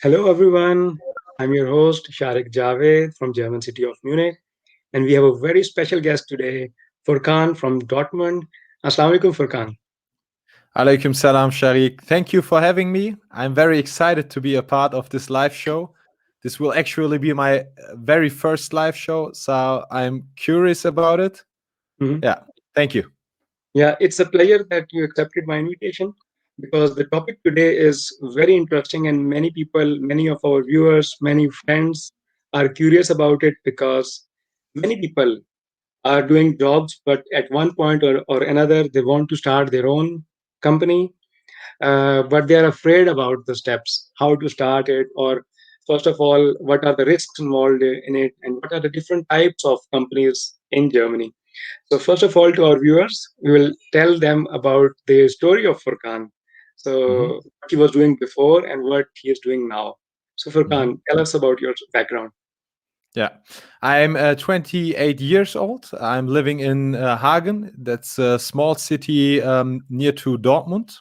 Hello, everyone. I'm your host, Sharik Javed from German city of Munich, and we have a very special guest today, Furkan from Dortmund. Assalamu alaikum, Furkan. Alaikum salam, Sharik. Thank you for having me. I'm very excited to be a part of this live show. This will actually be my very first live show, so I'm curious about it. Mhm. Yeah, thank you. Yeah, it's a pleasure that you accepted my invitation because the topic today is very interesting, and many people, many of our viewers, many friends are curious about it because many people are doing jobs, but at one point or another, they want to start their own company, but they are afraid about the steps, how to start it, or first of all, what are the risks involved in it, and what are the different types of companies in Germany. So, first of all, to our viewers, we will tell them about the story of Furkan. Mhm, So, what he was doing before and what he is doing now. So, mhm. Furkan, tell us about your background. Yeah, I'm 28 years old. I'm living in Hagen. That's a small city near to Dortmund.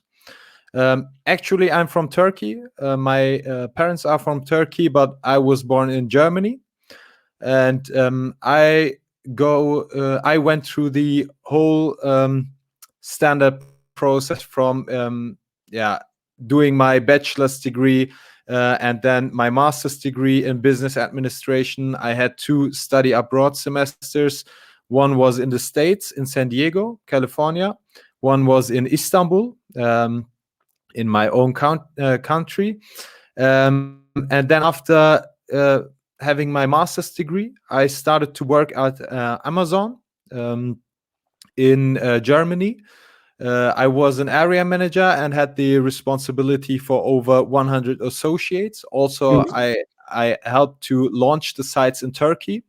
Actually, I'm from Turkey. My parents are from Turkey, but I was born in Germany. And I went through the whole standard process from yeah, doing my bachelor's degree and then my master's degree in business administration. I had two study abroad semesters. One was in the States, in San Diego, California. One was in Istanbul, in my own country. And then after having my master's degree, I started to work at Amazon in Germany. I was an area manager and had the responsibility for over 100 associates. Also, Mhm. I helped to launch the sites in Turkey.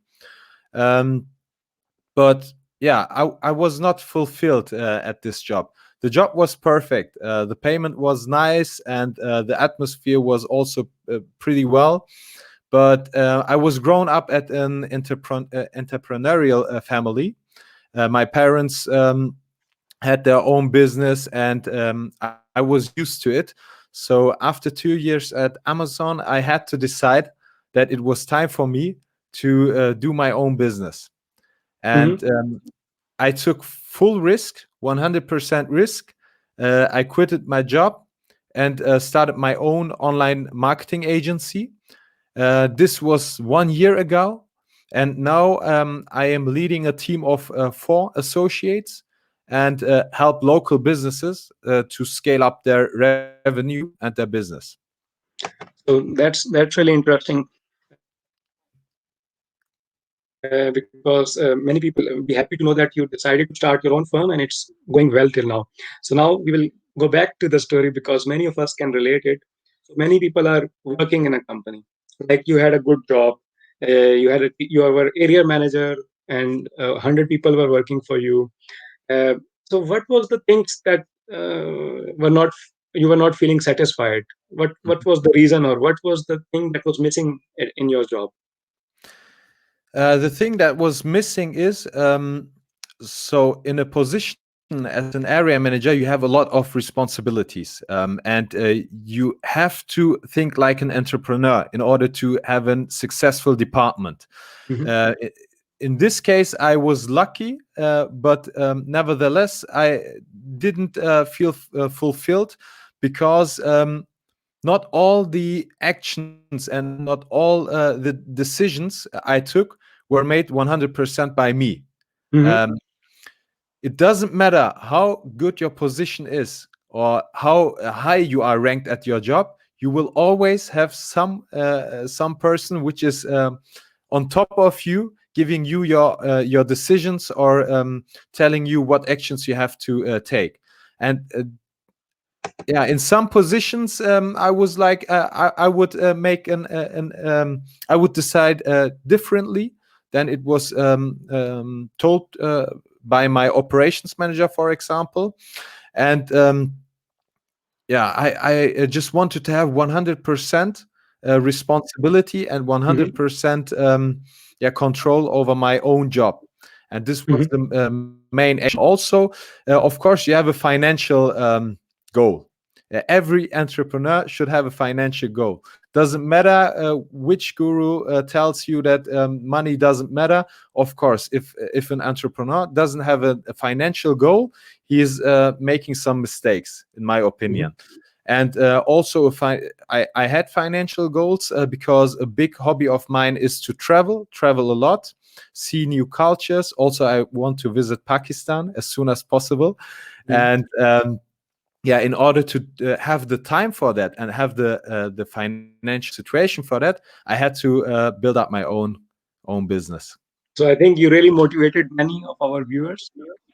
Um, but yeah, I was not fulfilled at this job. The job was perfect. The payment was nice, and the atmosphere was also pretty well. But I was grown up at an entrepreneurial family. My parents had their own business, and I was used to it. So after 2 years at Amazon, I had to decide that it was time for me to do my own business. Mhm. And I took full risk, 100% risk. I quitted my job and started my own online marketing agency. This was 1 year ago, and now I am leading a team of four associates and help local businesses to scale up their revenue and their business. So that's really interesting because many people will be happy to know that you decided to start your own firm and it's going well till now. So now we will go back to the story because many of us can relate it. So many people are working in a company. Like you had a good job, you were area manager, and 100 people were working for you. Uh, so what was the things that were not you were not feeling satisfied? What was the reason, or what was the thing that was missing in your job? The thing that was missing is so in a position as an area manager, you have a lot of responsibilities, and you have to think like an entrepreneur in order to have a successful department. Mhm. In this case, I was lucky, but nevertheless, I didn't feel fulfilled because not all the actions and not all the decisions I took were made 100% by me. Mhm. Um, it doesn't matter how good your position is or how high you are ranked at your job. You will always have some person which is on top of you, giving you your decisions or telling you what actions you have to take. And yeah, in some positions I was like I would make an I would decide differently than it was told by my operations manager, for example. And yeah, I just wanted to have 100% responsibility and Mhm. 100% yeah, control over my own job. And this was Mhm. the main aim. Also, of course, you have a financial goal. Every entrepreneur should have a financial goal. Doesn't matter which guru tells you that money doesn't matter. Of course, if an entrepreneur doesn't have a financial goal, he is making some mistakes, in my Mhm. opinion. And also, if I had financial goals because a big hobby of mine is to travel a lot, see new cultures. Also, I want to visit Pakistan as soon as possible. Mhm. And yeah, in order to have the time for that and have the financial situation for that, I had to build up my own business. So I think you really motivated many of our viewers.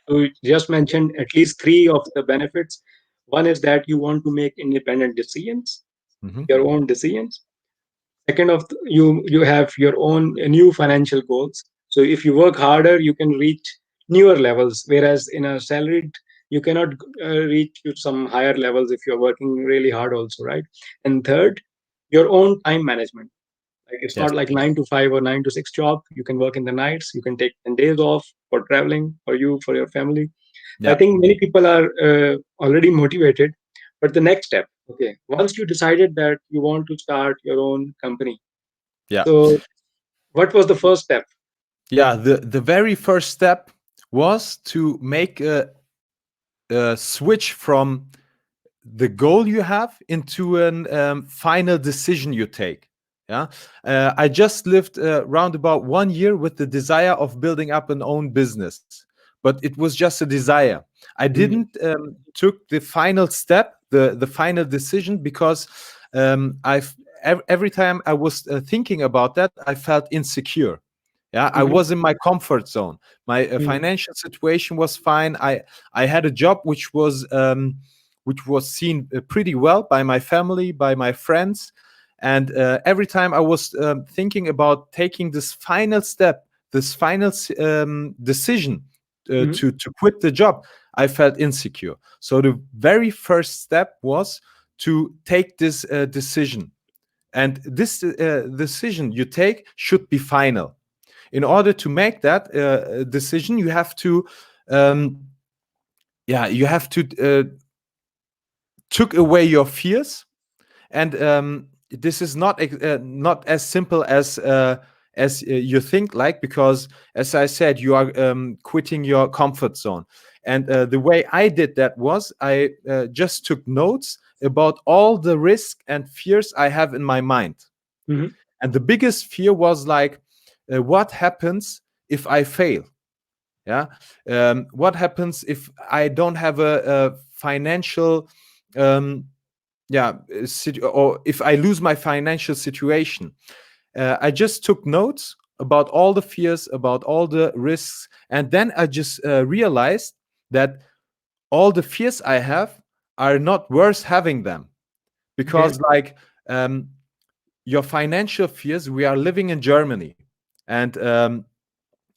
So you just mentioned at least three of the benefits. One is that you want to make independent decisions, Hmm. your own decisions. Second of you have your own new financial goals. So if you work harder, you can reach newer levels. Whereas in a salaried, you cannot reach to some higher levels if you're working really hard also, right? And third, your own time management. Like it's Yes. not like 9 to 5 or 9 to 6 job. You can work in the nights. You can take 10 days off for traveling for you, for your family. I Yeah. think many people are already motivated. But the next step, okay, once you decided that you want to start your own company, Yeah. so what was the first step? Yeah. The very first step was to make a switch from the goal you have into an final decision you take. Yeah, I just lived round about 1 year with the desire of building up an own business, but it was just a desire. I Mhm. didn't took the final step, the final decision, because every time I was thinking about that, I felt insecure. Yeah, I Mhm. was in my comfort zone. My Mhm. financial situation was fine. I had a job which was seen pretty well by my family, by my friends. And every time I was thinking about taking this final step, this final decision Mhm. to quit the job, I felt insecure. So the very first step was to take this decision. And this decision you take should be final. In order to make that decision, you have to, um, yeah, you have to took away your fears. And this is not as simple as you think, like, because as I said, you are quitting your comfort zone. And the way I did that was I just took notes about all the risk and fears I have in my mind. Mhm. And the biggest fear was like, what happens if I fail? Yeah. What happens if I don't have a financial um, yeah or if I lose my financial situation? I just took notes about all the fears, about all the risks, and then I just realized that all the fears I have are not worth having them. Okay. Because like, um, your financial fears, we are living in Germany, and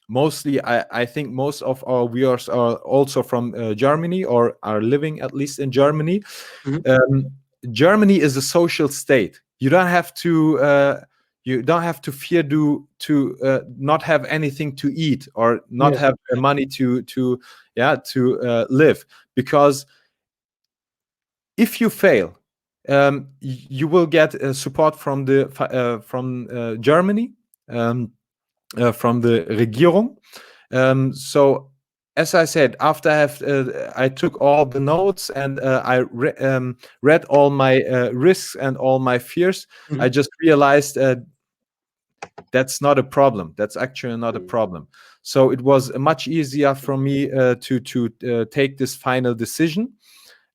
mostly I think most of our viewers are also from Germany, or are living at least in Germany. Mhm. um, Germany is a social state. You don't have to fear to not have anything to eat, or not Yes. have money to yeah, to live. Because if you fail, you will get support from the from Germany, um, from the Regierung. So, as I said, after I took all the notes, and read all my risks and all my fears, I Mhm. just realized that's not a problem. That's actually not a problem. So it was much easier for me to take this final decision.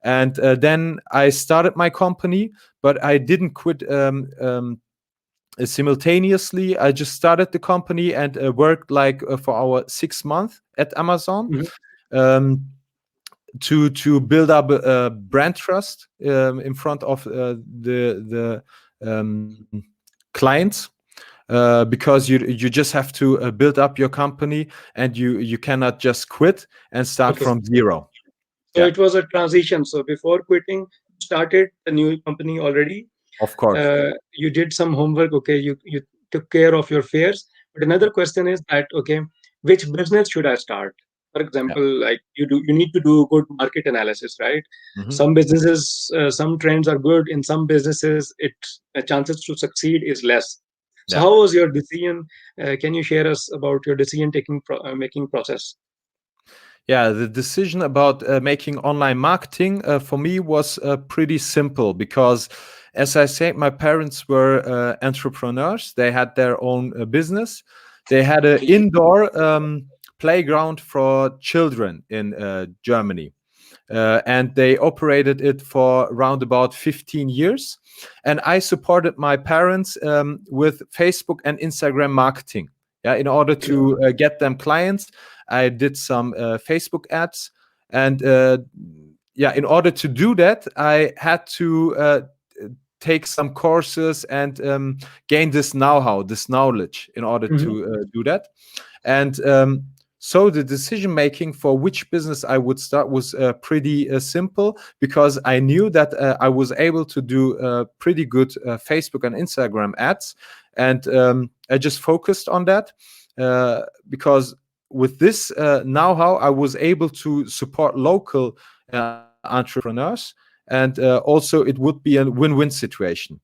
And then I started my company, but I didn't quit simultaneously. I just started the company and worked like for our 6 months at Amazon, Mhm. um, to build up a brand trust in front of the clients. Because you just have to build up your company, and you cannot just quit and start Okay. from zero. So Yeah, it was a transition. So before quitting, you started the new company already. of course. You did some homework. Okay. You took care of your fears. But another question is that, okay, which business should I start? For Yeah. example, like you need to do good market analysis, right? Mhm. Some businesses, some trends are good. In some businesses, it chances to succeed is less. So, Yeah. how was your decision? Can you share us about your decision taking making process? Yeah, the decision about making online marketing for me was pretty simple because, as I said, my parents were entrepreneurs. They had their own business. They had an indoor playground for children in Germany. And they operated it for around about 15 years. And I supported my parents with Facebook and Instagram marketing. Yeah, in order to get them clients, I did some Facebook ads, and yeah, in order to do that, I had to take some courses and gain this know-how, this knowledge, in order Mm-hmm. to do that. And so the decision making for which business I would start was pretty simple because I knew that I was able to do pretty good Facebook and Instagram ads, and I just focused on that because with this know-how, I was able to support local entrepreneurs, and also it would be a win-win situation.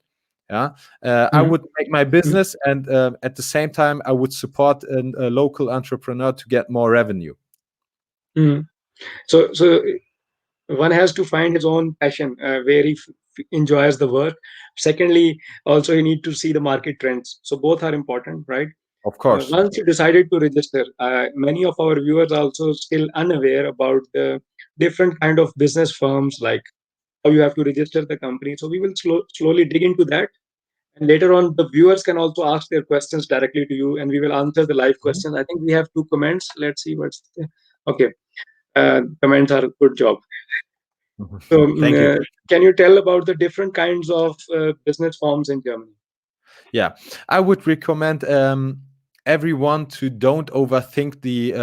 Yeah, I Mm-hmm. would make my business, and at the same time, I would support a local entrepreneur to get more revenue. Mm-hmm. So one has to find his own passion where he enjoys the work. Secondly, also you need to see the market trends. So both are important, right? Of course. Once you decided to register, many of our viewers also still unaware about the different kind of business firms, like how you have to register the company. So we will slowly dig into that. And later on, the viewers can also ask their questions directly to you, and we will answer the live Mhm. questions. I think we have two comments. Let's see what's the, okay. Comments are good job. So, Thank you. can you tell about the different kinds of business forms in Germany? Yeah, I would recommend everyone to don't overthink the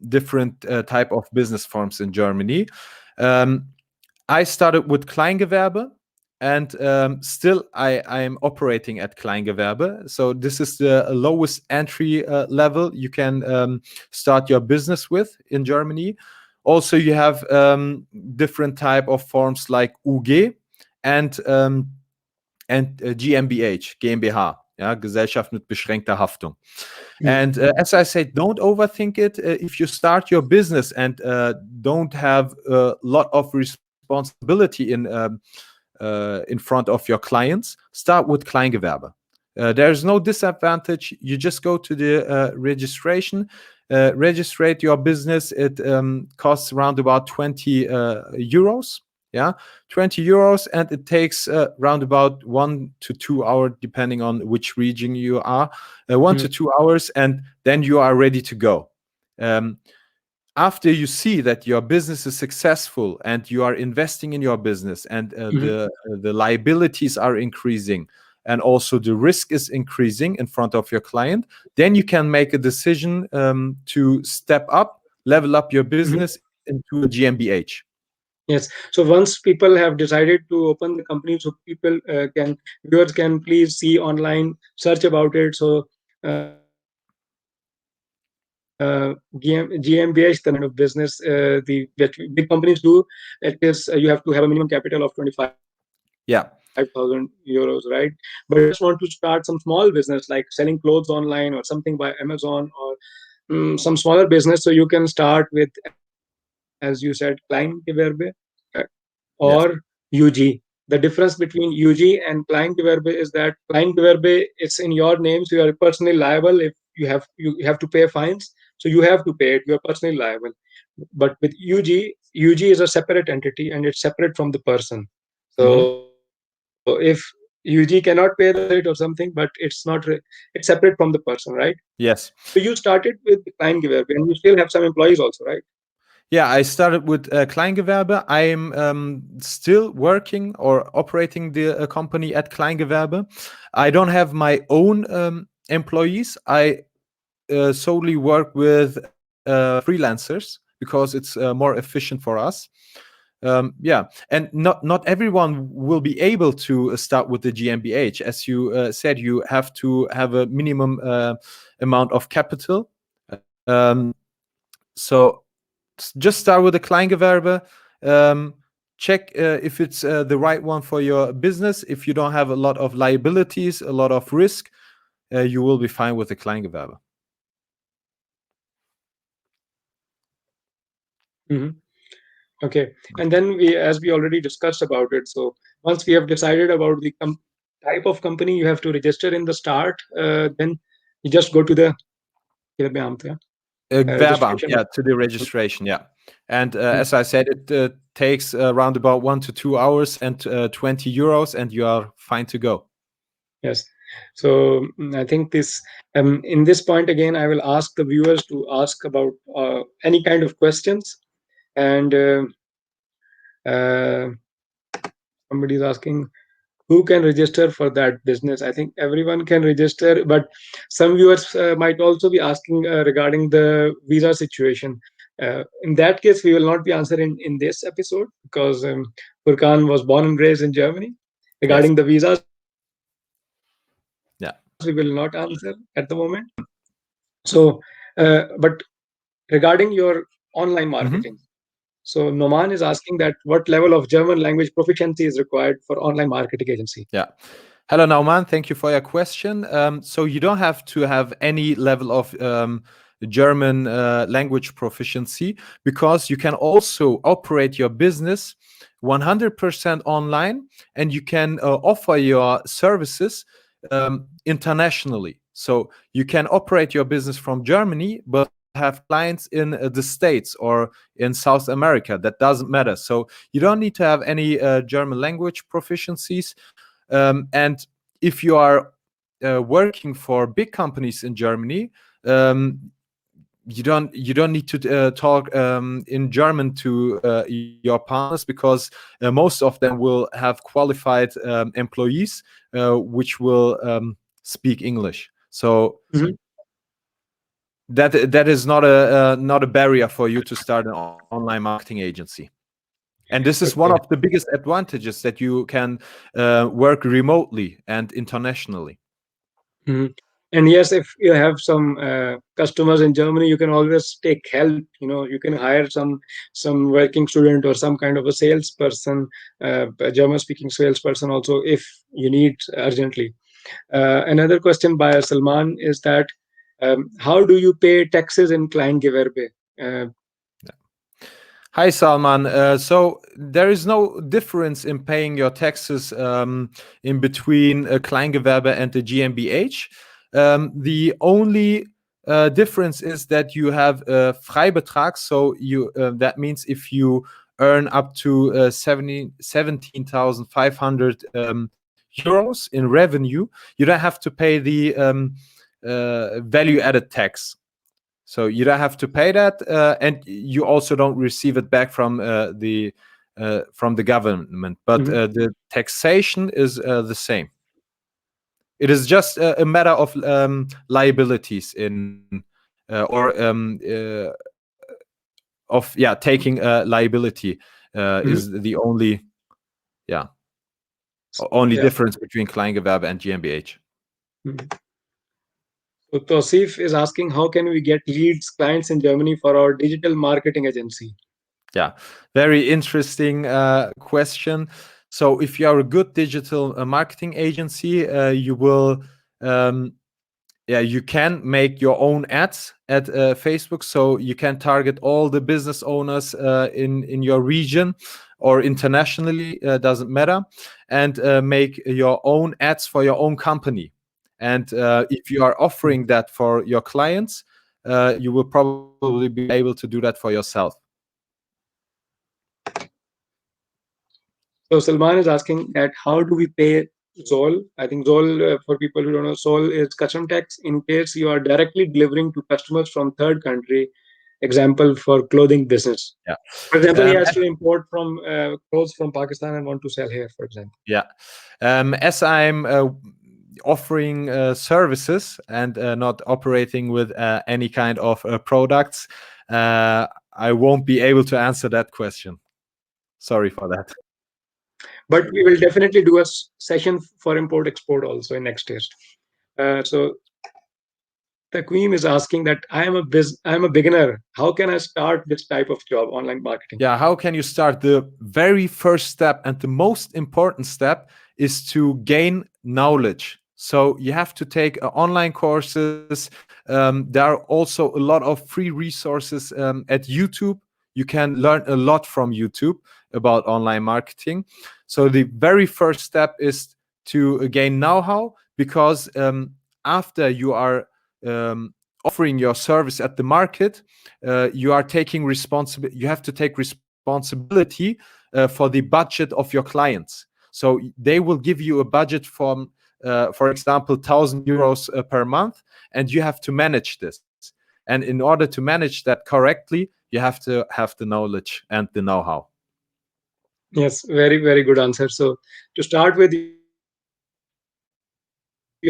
different type of business forms in Germany. Um, I started with Kleingewerbe, and still I am operating at Kleingewerbe. So this is the lowest entry level you can start your business with in Germany. Also, you have different type of forms like UG and GmbH, GmbH, ja, Gesellschaft mit beschränkter Haftung. Mm, And as I said, don't overthink it. If you start your business and don't have a lot of responsibility in front of your clients, start with Kleingewerbe. There's no disadvantage. You just go to the registration, register your business. It costs around about 20 euros. Yeah, 20 euros, and it takes around about 1 to 2 hours, depending on which region you are. One mm, to 2 hours, and then you are ready to go. Um, After you see that your business is successful and you are investing in your business, and mhm, the liabilities are increasing, and also the risk is increasing in front of your client, then you can make a decision to step up, level up your mhm. business into a GmbH. Yes. So once people have decided to open the company, so people can viewers can please see online, search about it. So GmbH, the kind of business the that big companies do. It is you have to have a minimum capital of 25,000 Yeah. euros, right? But if you just want to start some small business like selling clothes online or something by Amazon, or some smaller business, so you can start with, as you said, Kleingewerbe or Yes. UG. The difference between UG and Kleingewerbe is that Kleingewerbe it's in your name, so you are personally liable if you have to pay fines. So you have to pay it. You are personally liable. But with UG is a separate entity and it's separate from the person. Mhm. So if UG cannot pay the fine, it or something, but it's separate from the person, right? Yes. So you started with the Kleingewerbe and you still have some employees also, right? Yeah, I started with Kleingewerbe. I'm still working or operating the company at Kleingewerbe. I don't have my own employees. I solely work with freelancers because it's more efficient for us. Yeah, and not everyone will be able to start with the GmbH. As you said, you have to have a minimum amount of capital. So just start with the Kleingewerbe. Um, check if it's the right one for your business. If you don't have a lot of liabilities, a lot of risk, you will be fine with the Kleingewerbe. Hmm. Okay. And then as we already discussed about it, so once we have decided about the type of company you have to register in the start, then you just go to the Gewerbeamt, registration. yeah, to the registration, yeah. And as I said, it takes around about 1 to 2 hours and €20, and you are fine to go. Yes. So I think this in this point again, I will ask the viewers to ask about any kind of questions, and uh, somebody is asking who can register for that business. I think everyone can register, but some viewers might also be asking regarding the visa situation. In that case, we will not be answering in this episode because Furkan was born and raised in Germany. Yes. Regarding the visas, we will not answer at the moment. Yeah. So, but regarding your online marketing, Mhm. so Noman is asking that what level of German language proficiency is required for online marketing agency. Yeah. Hello, Nauman. Thank you for your question. So you don't have to have any level of German language proficiency, because you can also operate your business 100% online, and you can offer your services internationally. So you can operate your business from Germany, but have clients in the States or in South America. That doesn't matter. So you don't need to have any German language proficiencies. And if you are working for big companies in Germany, you don't need to talk in German to your partners, because most of them will have qualified employees which will speak English. So Mhm. that is not a barrier for you to start an online marketing agency. And this is one of Okay. the biggest advantages, that you can work remotely and internationally. Mhm. And yes, if you have some customers in Germany, you can always take help. You can hire some working student or some kind of a salesperson, a German-speaking salesperson also, if you need urgently. Another question by Salman is that how do you pay taxes in Kleingewerbe? Uh, Hi, Salman. So there is no difference in paying your taxes in between a Kleingewerbe and a GmbH. The only difference is that you have a Freibetrag. So that means if you earn up to 17,500 euros in revenue, you don't have to pay the value added tax. So you don't have to pay that, and you also don't receive it back from the government. But mhm, the taxation is the same. It is just a matter of liabilities in of taking liability mhm, is the only yeah only yeah. difference between Kleingewerbe and GmbH. Mhm. So Tosif is asking how can we get leads, clients in Germany for our digital marketing agency? Yeah, very interesting question. So, if you are a good digital marketing agency, you will, um, you can make your own ads at Facebook. So you can target all the business owners in your region or internationally, doesn't matter, and make your own ads for your own company. And if you are offering that for your clients, you will probably be able to do that for yourself. So Salman is asking that how do we pay Zoll? I think Zoll, for people who don't know, Zoll is custom tax in case you are directly delivering to customers from third country. Example for clothing business. Yeah. For example, he Um, has to import from clothes from Pakistan and want to sell here, for example. Yeah. As I'm offering services and not operating with any kind of products, I won't be able to answer that question. Sorry for that. But we will definitely do a session for import export also in next year. So Taquim is asking that I am a beginner. How can I start this type of job, online marketing? Yeah, how can you start? The very first step and the most important step is to gain knowledge. So you have to take online courses. There are also a lot of free resources at YouTube. You can learn a lot from YouTube about online marketing. So the very first step is to gain know-how, because after you are offering your service at the market, you are taking responsibility. You have to take responsibility for the budget of your clients. So they will give you a budget from, for example, 1,000 euros per month, and you have to manage this. And in order to manage that correctly, you have to have the knowledge and the know-how. Yes, very, very good answer. So to start with, you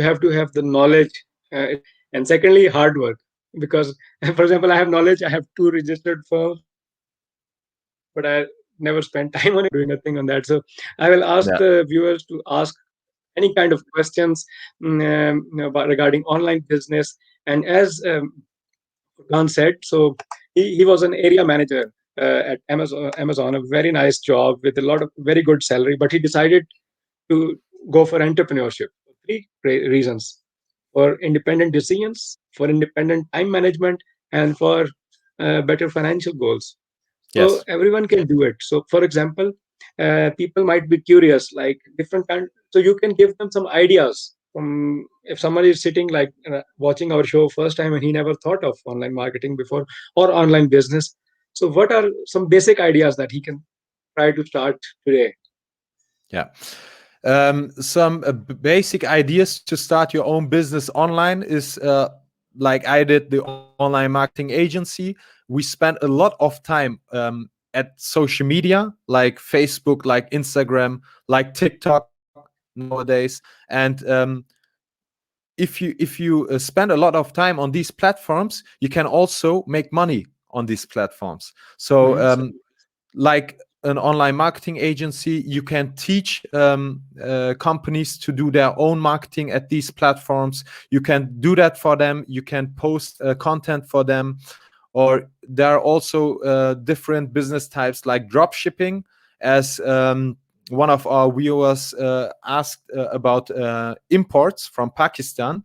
have to have the knowledge, and secondly, hard work. Because, for example, I have knowledge. I have two registered firms, but I never spent time on it. I'm doing nothing on that. So I will ask the viewers to ask Yeah. any kind of questions regarding online business. And as Furkan said, so he was an area manager at Amazon, a very nice job with a lot of very good salary, but he decided to go for entrepreneurship for three reasons: for independent decisions, for independent time management, and for better financial goals. So Yes. everyone can do it. So, for example, people might be curious, like different kind. So you can give them some ideas. From if someone is sitting like watching our show first time and he never thought of online marketing before or online business. So what are some basic ideas that he can try to start today? Yeah. Some basic ideas to start your own business online is, like I did the online marketing agency. We spent a lot of time at social media like Facebook, like Instagram, like TikTok nowadays. And if you spend a lot of time on these platforms, you can also make money on these platforms. So Mhm. like an online marketing agency, you can teach companies to do their own marketing at these platforms. You can do that for them. You can post content for them. Or there are also different business types like drop shipping, as one of our viewers asked about imports from Pakistan.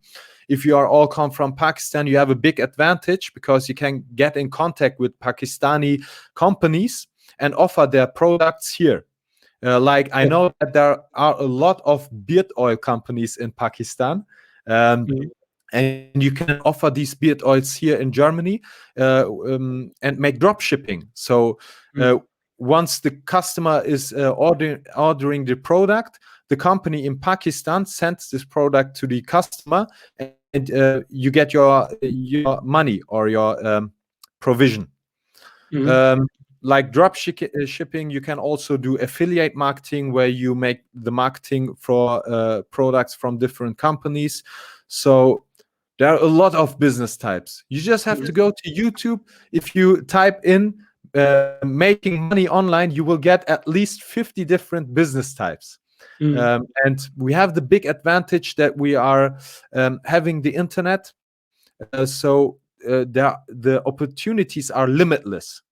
If you are all come from Pakistan, you have a big advantage because you can get in contact with Pakistani companies and offer their products here. Like I Yeah. know that there are a lot of beard oil companies in Pakistan. Um, Mhm. and you can offer these beard oils here in Germany, and make drop shipping. So uh, Mhm. once the customer is ordering the product, the company in Pakistan sends this product to the customer, and you get your money or your provision. Mhm. Um, like drop shipping, you can also do affiliate marketing where you make the marketing for products from different companies. So there are a lot of business types. You just have to Mhm. go to YouTube. If you type in making money online, you will get at least 50 different business types. Mhm. And we have the big advantage that we are having the internet. The opportunities are limitless.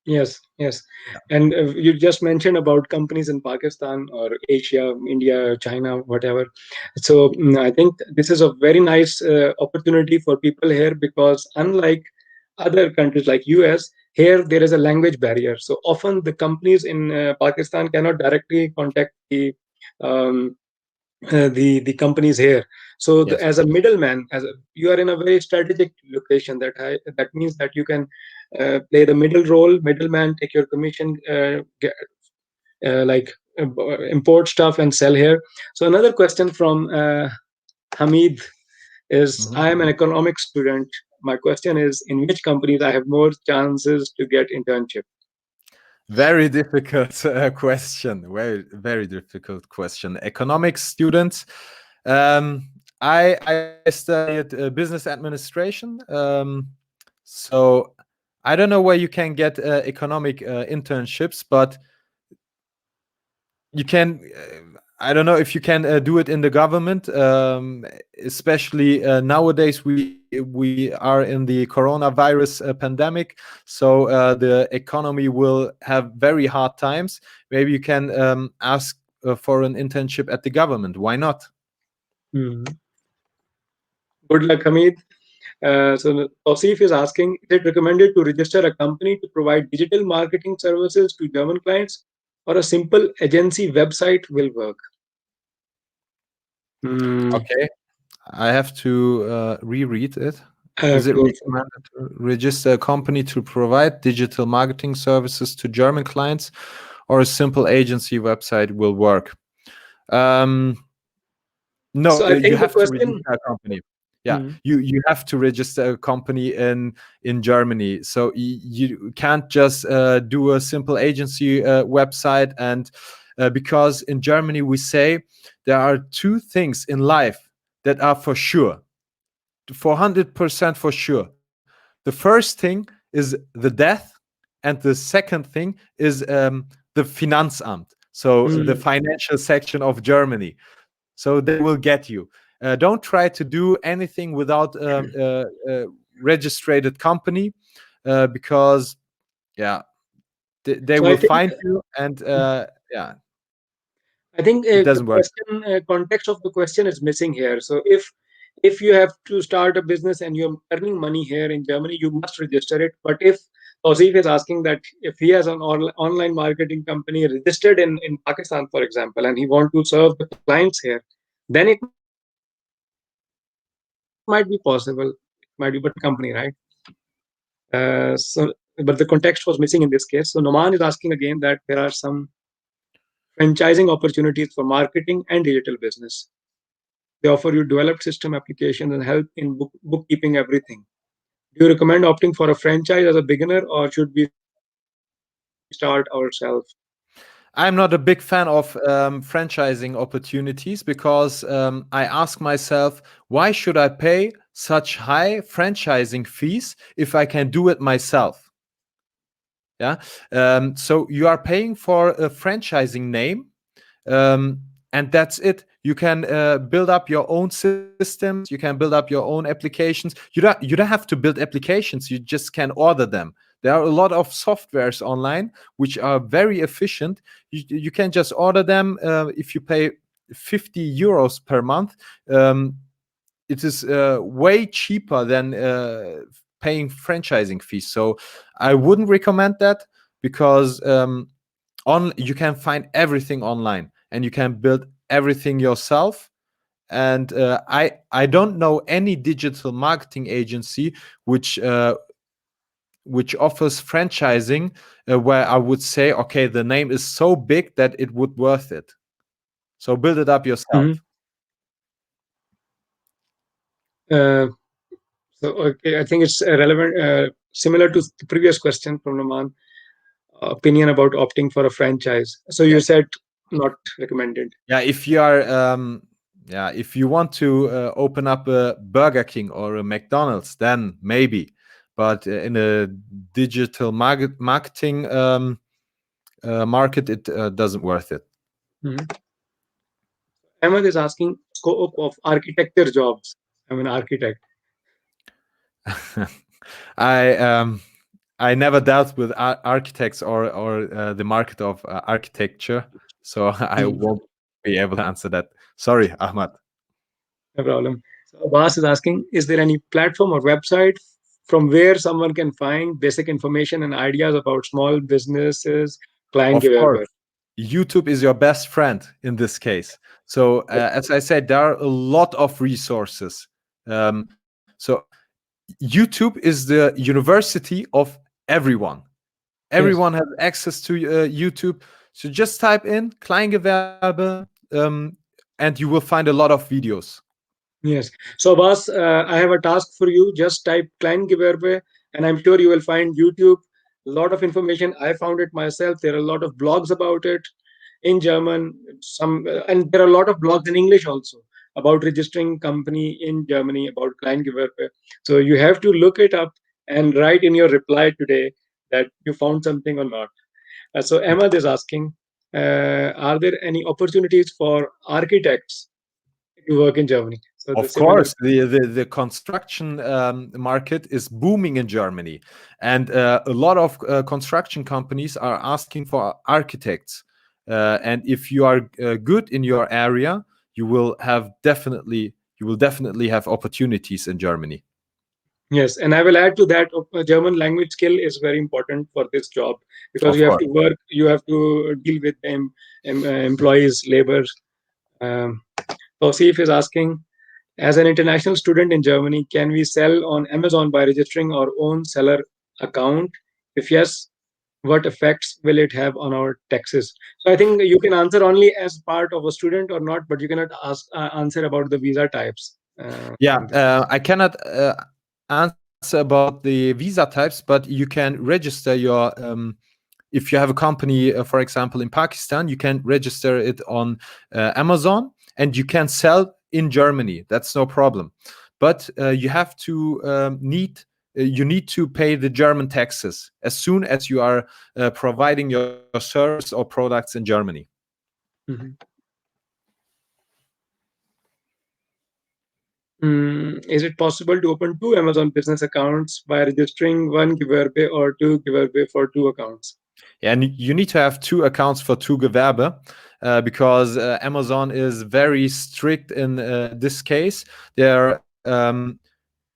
Yes, yes. Yeah. And you just mentioned about companies in Pakistan or Asia, India, China, whatever. So I think this is a very nice opportunity for people here because unlike other countries like US, here there is a language barrier. So often the companies in Pakistan cannot directly contact um, the companies here. So Yes. as a middleman, you are in a very strategic location. That means that you can play the middle role, middleman, take your commission, like import stuff and sell here. So another question from Hamid is: Mhm. I am an economics student. My question is, in which companies I have more chances to get internship? Very difficult question. Very difficult question. Economics students. Um, I studied business administration. So I don't know where you can get economic internships, but you can. I don't know if you can do it in the government, especially nowadays. We are in the coronavirus pandemic, so the economy will have very hard times. Maybe you can ask for an internship at the government. Why not? Hmm. Good luck, Hamid. So Tausif is asking, is it recommended to register a company to provide digital marketing services to German clients, or a simple agency website will work? Hmm. Okay, I have to reread it. Is it Go for recommended to register a company to provide digital marketing services to German clients, or a simple agency website will work? Um, no, So I you think the have to question. register a company. Yeah, Hmm. you have to register a company in Germany. So you can't just do a simple agency website. And because in Germany we say there are two things in life that are for sure, 400% for sure. The first thing is the death, and the second thing is the Finanzamt, so the Hmm. financial section of Germany. So they will get you. Don't try to do anything without registered company, because yeah, they So I will think find you, and yeah, it the doesn't work. question context of the question is missing here. So if you have to start a business and you're earning money here in Germany, you must register it. But if Tausif is asking that if he has an online marketing company registered in Pakistan, for example, and he want to serve the clients here, then it might be possible. It might be, but it might be a different company, right? So, but the context was missing in this case. So Noman is asking again that there are some franchising opportunities for marketing and digital business. They offer you developed system applications and help in bookkeeping everything. Do you recommend opting for a franchise as a beginner, or should we start ourselves? I'm not a big fan of franchising opportunities, because I ask myself, why should I pay such high franchising fees if I can do it myself? Yeah. So you are paying for a franchising name, um, and that's it. You can build up your own systems. You can build up your own applications. You don't have to build applications. You just can order them. There are a lot of softwares online which are very efficient. You can just order them. If you pay 50 euros per month, um, it is way cheaper than paying franchising fees. So I wouldn't recommend that, because on you can find everything online, and you can build everything yourself. And I don't know any digital marketing agency which offers franchising, where I would say, okay, the name is so big that it would worth it. So build it up yourself. Mhm. Uh, so, okay, I think it's relevant, similar to the previous question from Naman, opinion about opting for a franchise. So Yeah. you said not recommended. Yeah, if you are yeah, if you want to open up a Burger King or a McDonald's, then maybe. But in a digital marketing market, it doesn't worth it. Mhm. Ahmed is asking scope of architecture jobs. I'm an architect. I I never dealt with architects or the market of architecture, so I Mhm. won't be able to answer that. Sorry, Ahmad. No problem. So Abbas is asking, is there any platform or website from where someone can find basic information and ideas about small businesses, Of course, Kleingewerbe? YouTube is your best friend in this case. So, as I said, there are a lot of resources. So, YouTube is the university of everyone. Yes. Everyone has access to YouTube. So, just type in Kleingewerbe, and you will find a lot of videos. Yes. So, Abbas, I have a task for you. Just type Kleingewerbe, and I'm sure you will find YouTube. A lot of information. I found it myself. There are a lot of blogs about it in German. And there are a lot of blogs in English also about registering company in Germany about Kleingewerbe. So you have to look it up and write in your reply today that you found something or not. So Ahmed is asking, are there any opportunities for architects to work in Germany? So the Of similar. course, the construction market is booming in Germany, and a lot of construction companies are asking for architects. And if you are good in your area, you will definitely have opportunities in Germany. Yes, and I will add to that, German language skill is very important for this job because Of you have course. to work, you have to deal with employees, labor. Um, Tausif is asking, as an international student in Germany, can we sell on Amazon by registering our own seller account? If yes, what effects will it have on our taxes? So I think you can answer only as part of a student or not, but you cannot answer about the visa types. Yeah, I cannot answer about the visa types, but you can register your if you have a company, for example, in Pakistan, you can register it on Amazon and you can sell in Germany. That's no problem. But you have to you need to pay the German taxes as soon as you are providing your service or products in Germany. Mhm. Is it possible to open two Amazon business accounts by registering one Gewerbe or two Gewerbe for two accounts? Yeah, and you need to have two accounts for two Gewerbe because Amazon is very strict in this case. They're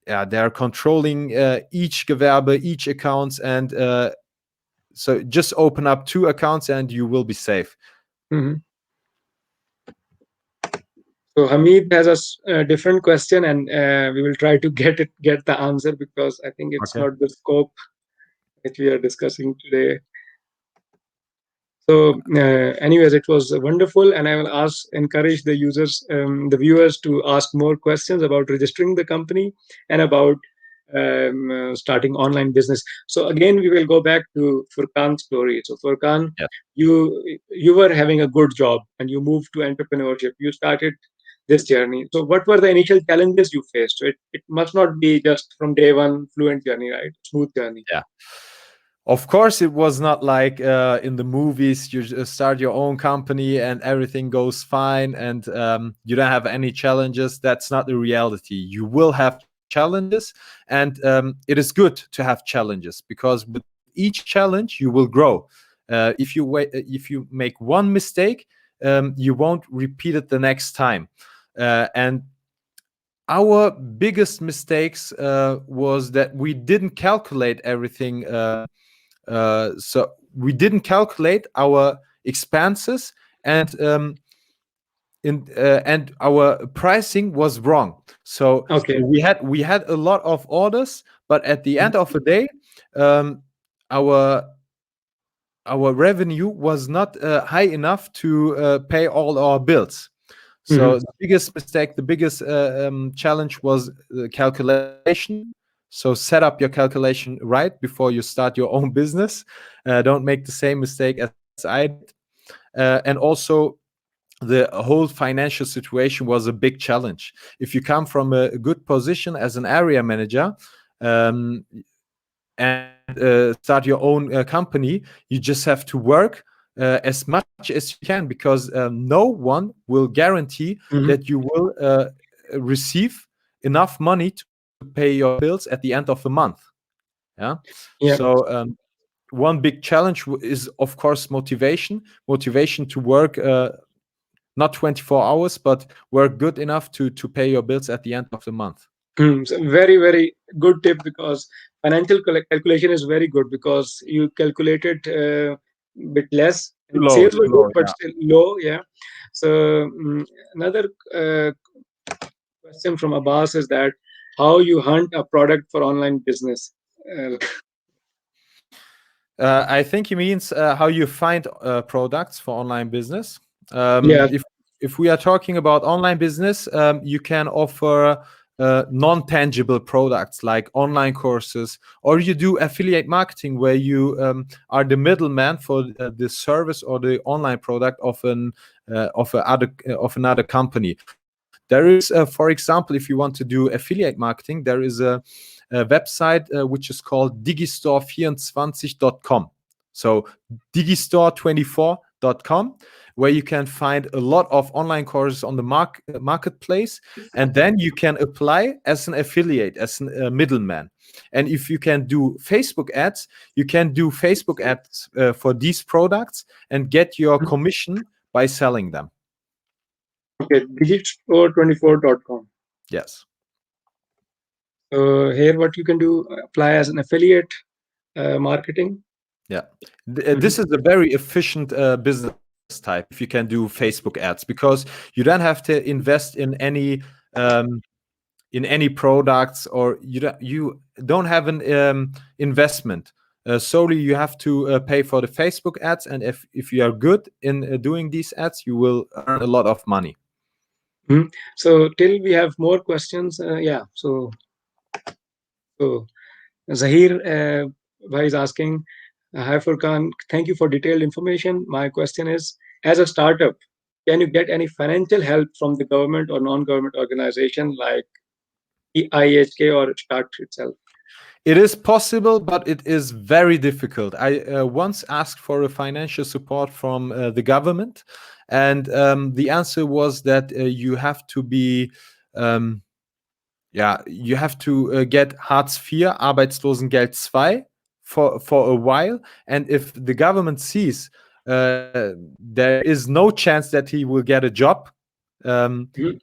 yeah, they're controlling each Gewerbe, each accounts, and so just open up two accounts and you will be safe. Mhm. So Hamid has a different question, and we will try to get the answer because I think it's Okay. not the scope which we are discussing today. So, anyways, it was wonderful, and I will encourage the users, the viewers, to ask more questions about registering the company and about starting online business. So again, we will go back to Furkan's story. So Furkan, Yeah. you were having a good job and you moved to entrepreneurship. You started this journey. So what were the initial challenges you faced? So it must not be just from day one fluent journey, right? Smooth journey. Yeah. Of course, it was not like in the movies. You just start your own company and everything goes fine, and you don't have any challenges. That's not the reality. You will have challenges, and it is good to have challenges because with each challenge you will grow. If you make one mistake, you won't repeat it the next time. And our biggest mistakes was that we didn't calculate everything. So we didn't calculate our expenses, and and our pricing was wrong. So Okay. we had a lot of orders, but at the end of the day, um, our our revenue was not high enough to pay all our bills. Mhm. So the biggest mistake, the biggest challenge was the calculation. So set up your calculation right before you start your own business. Don't make the same mistake as I did. And also, the whole financial situation was a big challenge. If you come from a good position as an area manager, um, and start your own company, you just have to work as much as you can because no one will guarantee Mhm. that you will receive enough money to pay your bills at the end of the month. Yeah. Yeah. So one big challenge is, of course, motivation to work not 24 hours, but work good enough to pay your bills at the end of the month. So very, very good tip because financial calculation is very good because you calculated bit less and sales Too were good low, but yeah. still low. Yeah. So another question from Abbas is that how you hunt a product for online business. Uh, I think he means how you find products for online business. yeah. If we are talking about online business, you can offer non-tangible products like online courses, or you do affiliate marketing where you are the middleman for the service or the online product of another company. There is, for example, if you want to do affiliate marketing, there is a website which is called digistore24.com. So digistore24.com. unsuccessful.com, where you can find a lot of online courses on the marketplace, and then you can apply as an affiliate, as a middleman. And if you can do Facebook ads, you can do Facebook ads for these products and get your commission by selling them. Okay, digitstore24.com. Yes. So here, what you can do, apply as an affiliate marketing. Yeah. Mhm. This is a very efficient business type if you can do Facebook ads, because you don't have to invest in any products, or you don't have an investment. Solely you have to pay for the Facebook ads, and if you are good in doing these ads, you will earn a lot of money. Mhm. So till we have more questions, yeah. So Zahir bhai is asking, hi Furkan, thank you for detailed information. My question is, as a startup, can you get any financial help from the government or non-government organization like IHK or Start itself? It is possible, but it is very difficult. I once asked for a financial support from the government, and the answer was that you have to be, um, yeah, you have to get Hartz IV, Arbeitslosengeld 2, for a while. And if the government sees there is no chance that he will get a job, um, Mhm.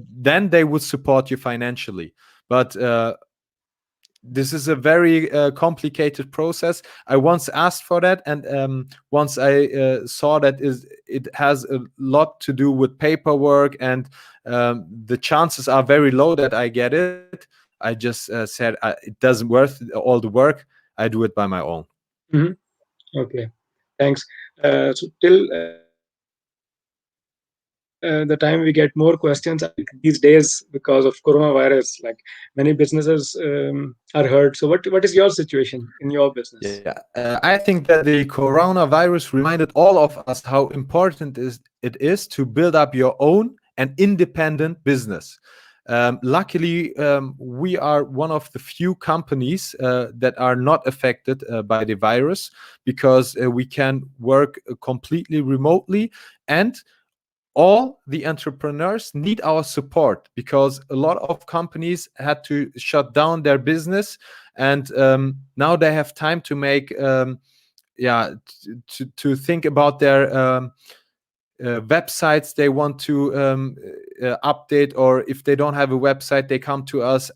then they would support you financially. But this is a very complicated process. I once asked for that, and once I saw that it has a lot to do with paperwork, and the chances are very low that I get it. I just said it doesn't worth all the work. I do it by my own. Mhm. Okay, thanks. So till the time we get more questions, I think these days because of coronavirus, like many businesses are hurt. So what is your situation in your business? Yeah, I think that the coronavirus reminded all of us how important it is to build up your own and independent business. Luckily, we are one of the few companies that are not affected by the virus, because we can work completely remotely, and all the entrepreneurs need our support, because a lot of companies had to shut down their business, and now they have time to make yeah to think about their websites they want to update, or if they don't have a website, they come to us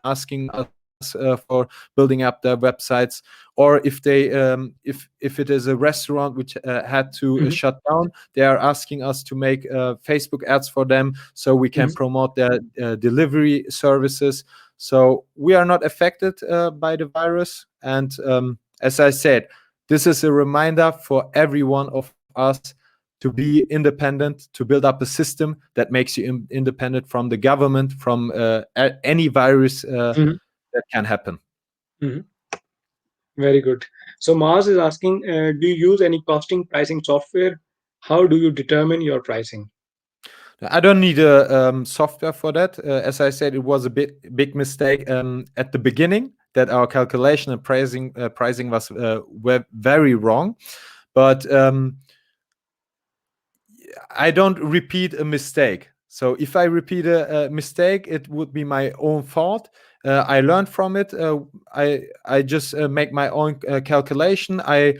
asking us for building up their websites. Or if they if it is a restaurant which had to Mhm. shut down, they are asking us to make Facebook ads for them, so we can Mhm. promote their delivery services. So we are not affected by the virus, and as I said, this is a reminder for every one of us to be independent, to build up a system that makes you independent from the government, from any virus Mhm. that can happen. Mhm. Very good. So Mars is asking, do you use any costing pricing software? How do you determine your pricing? I don't need a software for that. As I said, it was a big mistake at the beginning, that our calculation and pricing was were very wrong. But I don't repeat a mistake. So if I repeat a mistake, it would be my own fault. I learned from it. I just make my own calculation. I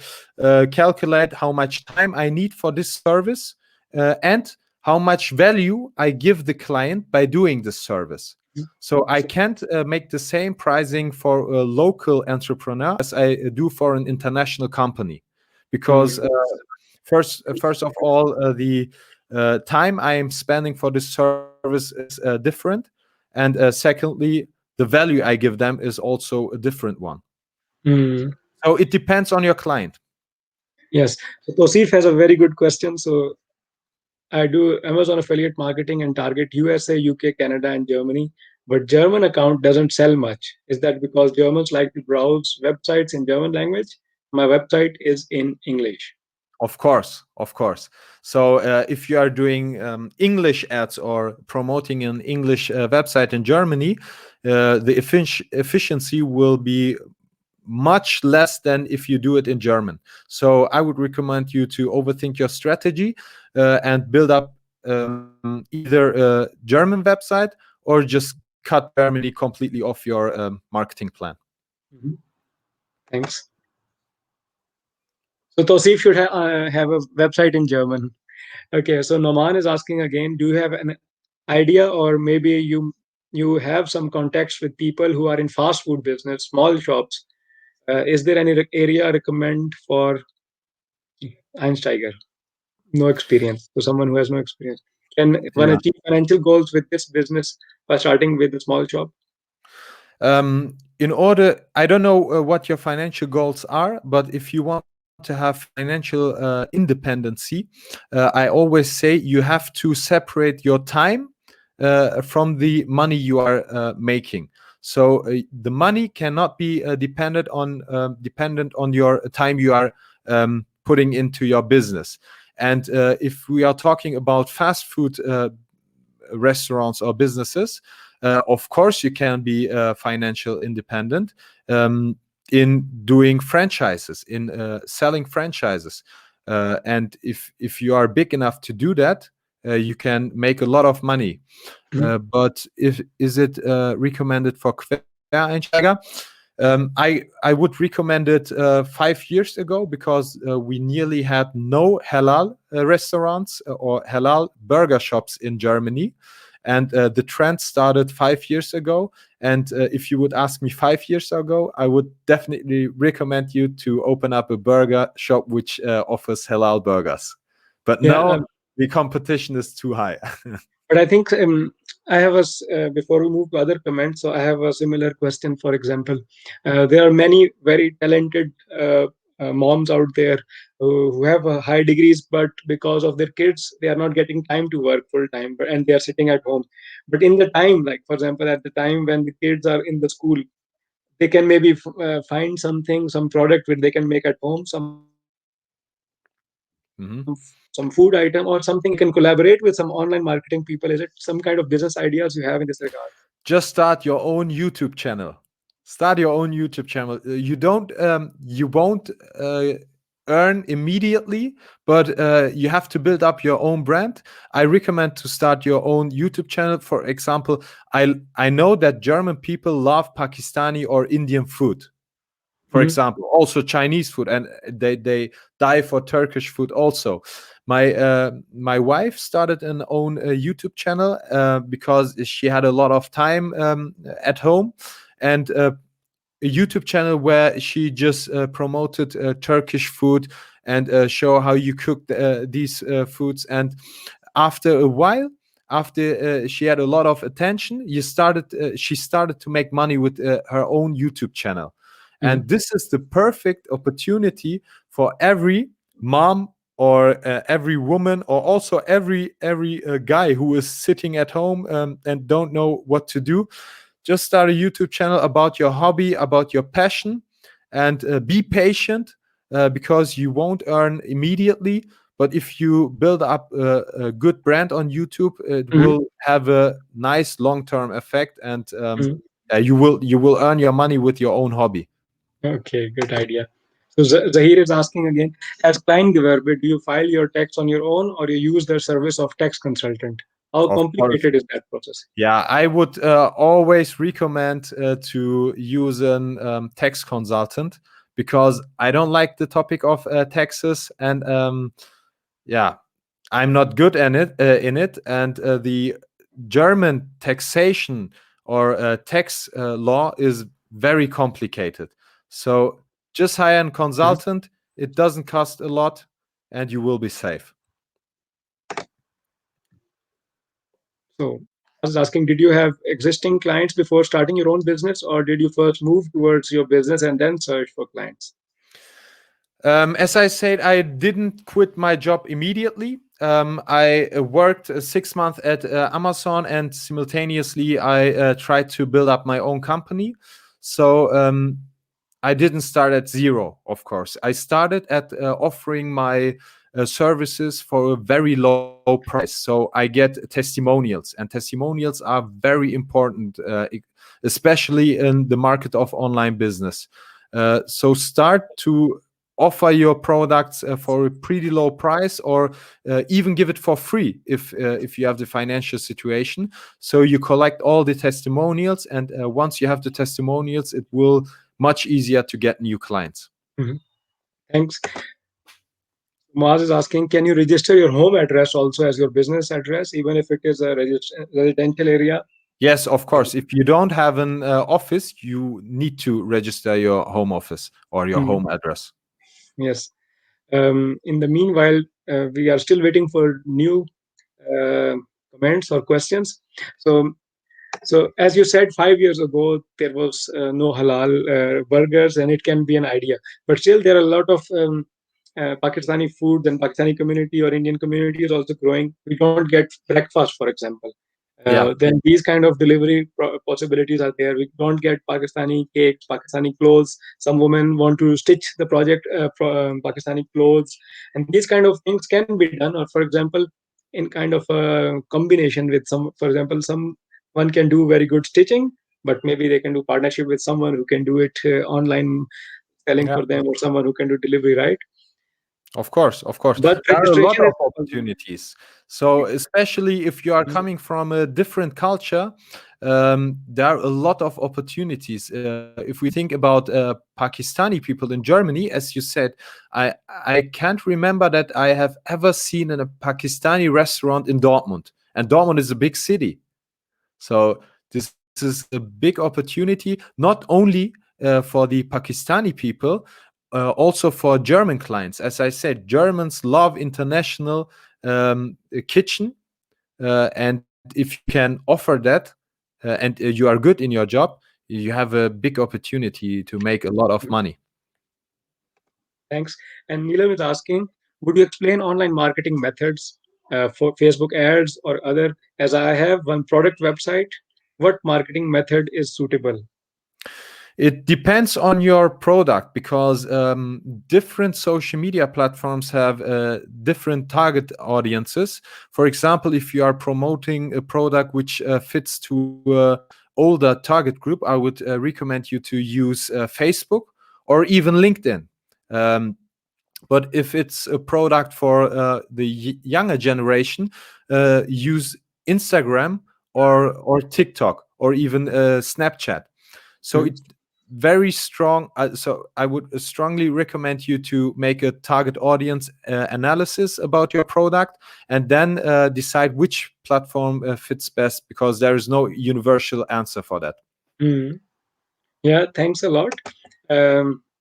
calculate how much time I need for this service, and how much value I give the client by doing this service. So I So, can't make the same pricing for a local entrepreneur as I do for an international company, because mm, first of all, the time I am spending for this service is different, and secondly, the value I give them is also a different one. mm, So it depends on your client. yes. So Tosif has a very good question. So I do Amazon affiliate marketing and target USA, UK, Canada, and Germany. But German account doesn't sell much. Is that because Germans like to browse websites in German language? My website is in English. Of course, of course. So if you are doing English ads or promoting an English website in Germany, the efficiency will be much less than if you do it in German. So I would recommend you to overthink your strategy and build up either a German website or just cut Germany completely off your marketing plan. Mhm. Thanks. So Tosif should have a website in German. Okay, so Noman is asking again, do you have an idea, or maybe you have some contacts with people who are in fast food business, small shops? Is there any area recommend for Einsteiger? No experience. So someone who has no experience. Can one Yeah. achieve financial goals with this business by starting with a small shop? In order, I don't know what your financial goals are, but if you want to have financial independency, I always say you have to separate your time from the money you are making. So the money cannot be dependent on your time you are putting into your business. And if we are talking about fast food restaurants or businesses, of course you can be financial independent in doing franchises, in selling franchises, and if you are big enough to do that, you can make a lot of money. Mhm. But if is it recommended for Quereinsteiger? I would recommend it 5 years ago, because we nearly had no halal restaurants or halal burger shops in Germany, and the trend started 5 years ago. And if you would ask me 5 years ago, I would definitely recommend you to open up a burger shop which offers halal burgers. But Yeah, now the competition is too high. but I think I have before we move to other comments, so I have a similar question. For example, there are many very talented moms out there who have high degrees, but because of their kids, they are not getting time to work full time, and they are sitting at home. But in the time, like for example, at the time when the kids are in the school, they can maybe find something, some product which they can make at home, some Mhm. food item or something they can collaborate with some online marketing people. Is it some kind of business ideas you have in this regard? Just start your own YouTube channel. Start your own YouTube channel. You won't earn immediately, but you have to build up your own brand. I recommend to start your own YouTube channel. For example, I know that German people love Pakistani or Indian food, for Mhm. example, also Chinese food, and they die for Turkish food also. My wife started an own YouTube channel because she had a lot of time at home, and a YouTube channel where she just promoted Turkish food and show how you cook these foods. And after a while, after she had a lot of attention, she started to make money with her own YouTube channel. Mhm. And this is the perfect opportunity for every mom or every woman, or also every guy who is sitting at home and don't know what to do. Just start a YouTube channel about your hobby, about your passion, and be patient, because you won't earn immediately. But if you build up a good brand on YouTube, it Mhm. will have a nice long-term effect, and Mhm. you will earn your money with your own hobby. Okay, good idea. So Zahir is asking again, as Kleingewerbe, do you file your tax on your own or you use the service of tax consultant? How Of course. complicated is that process? Yeah, I would always recommend to use an tax consultant, because I don't like the topic of taxes, and yeah, I'm not good in it, and the German taxation or tax law is very complicated. So just hire a Mhm. consultant. It doesn't cost a lot, and you will be safe. So I was asking, did you have existing clients before starting your own business, or did you first move towards your business and then search for clients? As I said, I didn't quit my job immediately. I worked 6 months at Amazon, and simultaneously I tried to build up my own company. So I didn't start at zero, of course. I started at offering my services for a very low price. So I get testimonials, and testimonials are very important, especially in the market of online business. So start to offer your products for a pretty low price, or even give it for free if you have the financial situation. So you collect all the testimonials, and once you have the testimonials, it will much easier to get new clients. Mhm. Thanks. Maz is asking, can you register your home address also as your business address, even if it is a residential area? Yes, of course. If you don't have an office, you need to register your home office or your Mhm. home address. Yes. In the meanwhile, we are still waiting for new uh, comments or questions. So, so as you said, 5 years ago there was no halal burgers, and it can be an idea. But still, there are a lot of Pakistani food, and Pakistani community or Indian community is also growing. We don't get breakfast, for example. Yeah. Then these kind of delivery possibilities are there. We don't get Pakistani cakes, Pakistani clothes. Some women want to stitch the project Pakistani clothes, and these kind of things can be done. Or for example, in kind of a combination with some, for example, some one can do very good stitching, but maybe they can do partnership with someone who can do it online selling Yeah. for them, or someone who can do delivery, right? Of course, of course. But There are a lot registration of is opportunities. So, especially if you are coming from a different culture, there are a lot of opportunities. If we think about Pakistani people in Germany, as you said, I can't remember that I have ever seen in a Pakistani restaurant in Dortmund, and Dortmund is a big city. So this is a big opportunity, not only for the Pakistani people, also for German clients. As I said, Germans love international kitchen, and if you can offer that, and you are good in your job, you have a big opportunity to make a lot of money. thanks. And Neelam is asking, would you explain online marketing methods for Facebook ads or other? As I have one product website, what marketing method is suitable? It depends on your product, because different social media platforms have different target audiences. For example, if you are promoting a product which fits to older target group, I would recommend you to use Facebook or even LinkedIn. Um, but if it's a product for the younger generation, use Instagram or TikTok or even Snapchat. So Mhm. it very strong. So I would strongly recommend you to make a target audience analysis about your product, and then decide which platform fits best, because there is no universal answer for that. Mhm. Yeah, thanks a lot.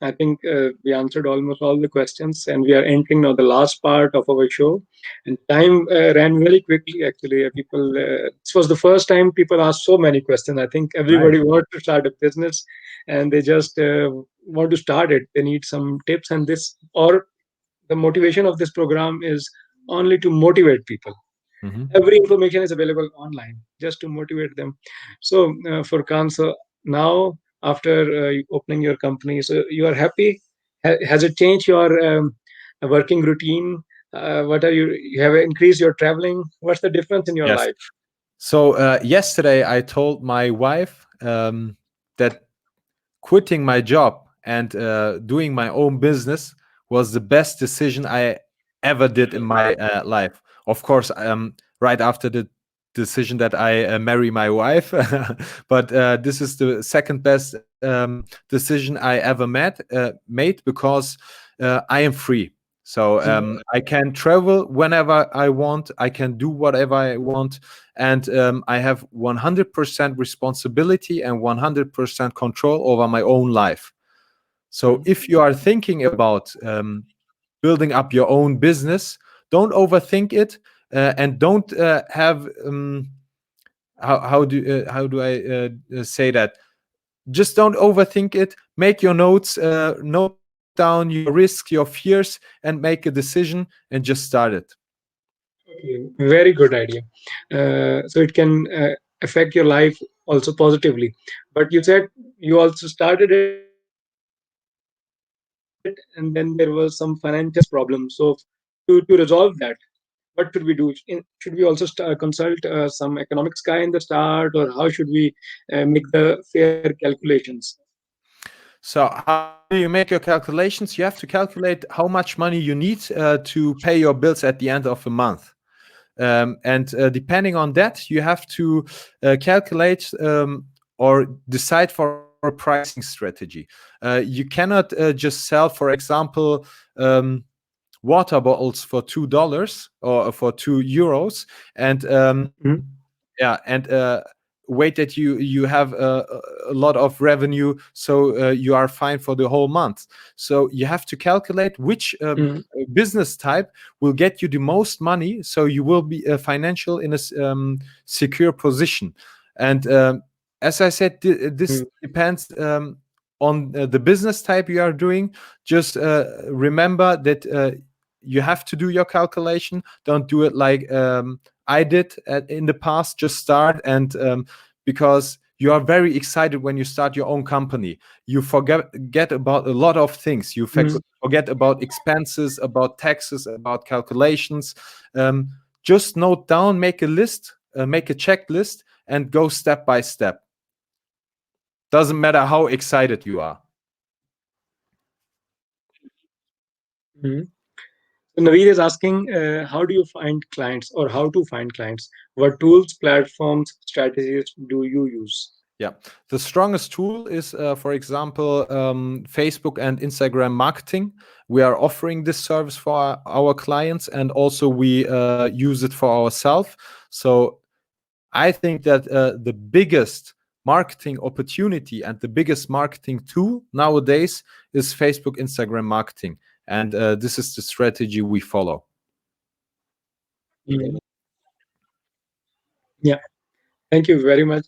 I think we answered almost all the questions, and we are entering now the last part of our show. And time ran very quickly. Actually, this was the first time people asked so many questions. I think Nice. everybody wants to start a business, and they just want to start it. They need some tips, and this or the motivation of this program is only to motivate people. Mhm. Every information is available online just to motivate them. So Furkan, so now after opening your company, so you are happy. Has it changed your working routine? What are you have increased your traveling? What's the difference in your Yes. life? So yesterday I told my wife that quitting my job and doing my own business was the best decision I ever did in my life. Of course, right after the decision that I marry my wife, but this is the second best decision I ever made, because I am free. So I can travel whenever I want. I can do whatever I want, and I have 100% responsibility and 100% control over my own life. So Mhm. if you are thinking about building up your own business, don't overthink it, and don't have how do I say that? Just don't overthink it. Make your notes, note down your risks, your fears, and make a decision and just start it. Okay, very good idea. So it can affect your life also positively. But you said you also started it, and then there was some financial problem. So to resolve that, what should we do? Should we also consult some economics guy in the start, or how should we make the fair calculations? So how do you make your calculations? You have to calculate how much money you need to pay your bills at the end of the month. And depending on that, you have to calculate or decide for a pricing strategy. You cannot just sell, for example, um, water bottles for $2 or for €2, and yeah, and wait that you have a lot of revenue, so you are fine for the whole month. So you have to calculate which business type will get you the most money, so you will be financial in a secure position. And as I said, this depends on the business type you are doing. Just remember that you have to do your calculation. Don't do it like I did in the past. Just start, and because you are very excited when you start your own company, you forget about a lot of things. You forget about expenses, about taxes, about calculations. Just note down, make a list, make a checklist, and go step by step. Doesn't matter how excited you are. Mm-hmm. So Naveed is asking, how do you find clients or how to find clients? What tools, platforms, strategies do you use? Yeah, the strongest tool is, for example, Facebook and Instagram marketing. We are offering this service for our clients, and also we use it for ourselves. So I think that the biggest marketing opportunity and the biggest marketing tool nowadays is Facebook, Instagram marketing, and this is the strategy we follow. Mm. Yeah, thank you very much.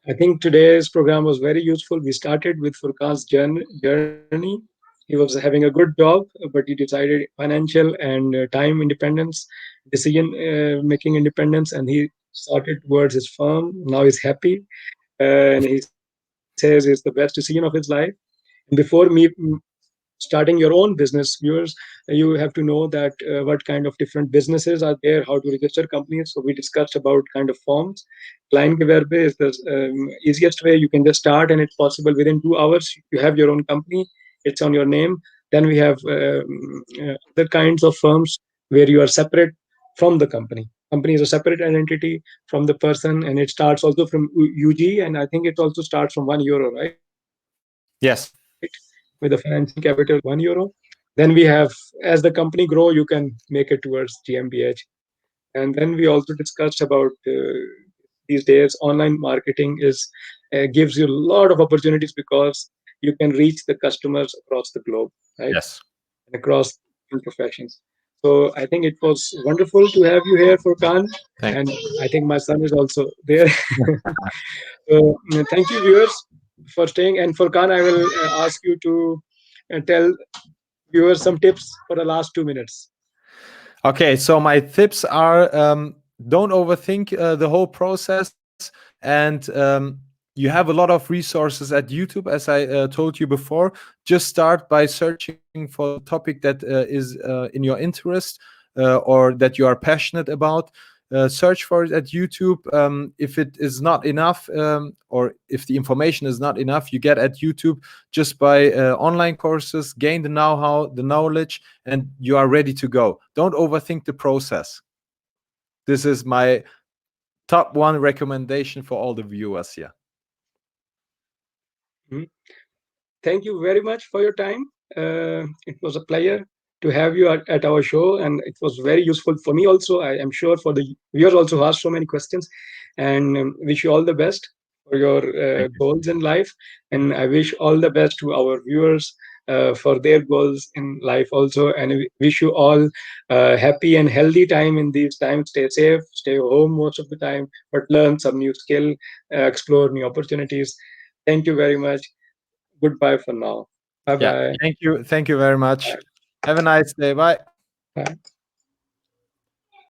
I think today's program was very useful. We started with Furkan's journey. He was having a good job, but he decided financial and time independence, decision making independence, and he started towards his firm. Now he's happy, and he says it's the best decision of his life. And before starting your own business, viewers, you have to know that what kind of different businesses are there, how to register companies. So we discussed about kind of forms. Kleingewerbe is the easiest way. You can just start, and it's possible within 2 hours you have your own company. It's on your name. Then we have other kinds of firms where you are separate from the company. Company is a separate identity from the person, and it starts also from UG, and I think it also starts from €1, right? With a Yes. financing capital of €1. Then we have, as the company grow, you can make it towards GmbH. And then we also discussed about these days online marketing is gives you a lot of opportunities because you can reach the customers across the globe, right? Yes. And across different professions. So I think it was wonderful to have you here, Furkan, Thank and I think my son is also there. So thank you, viewers, for staying. And Furkan, I will ask you to tell viewers some tips for the last 2 minutes. Okay, so my tips are, don't overthink the whole process, and you have a lot of resources at YouTube, as I told you before. Just start by searching for the topic that is in your interest, or that you are passionate about. Search for it at YouTube. If it is not enough, or if the information is not enough, you get at YouTube just by online courses, gain the know-how, the knowledge, and you are ready to go. Don't overthink the process. This is my top one recommendation for all the viewers here. Mhm. Thank you very much for your time. It was a pleasure to have you at our show, and it was very useful for me also. I am sure for the viewers also who asked so many questions, and wish you all the best for your Thank you. goals in life. And I wish all the best to our viewers for their goals in life also. And I wish you all happy and healthy time in these times. Stay safe, stay home most of the time, but learn some new skill, explore new opportunities. Thank you very much. Goodbye for now. Bye Yeah, bye. thank you. Thank you very much. Have a nice day. Bye. Bye.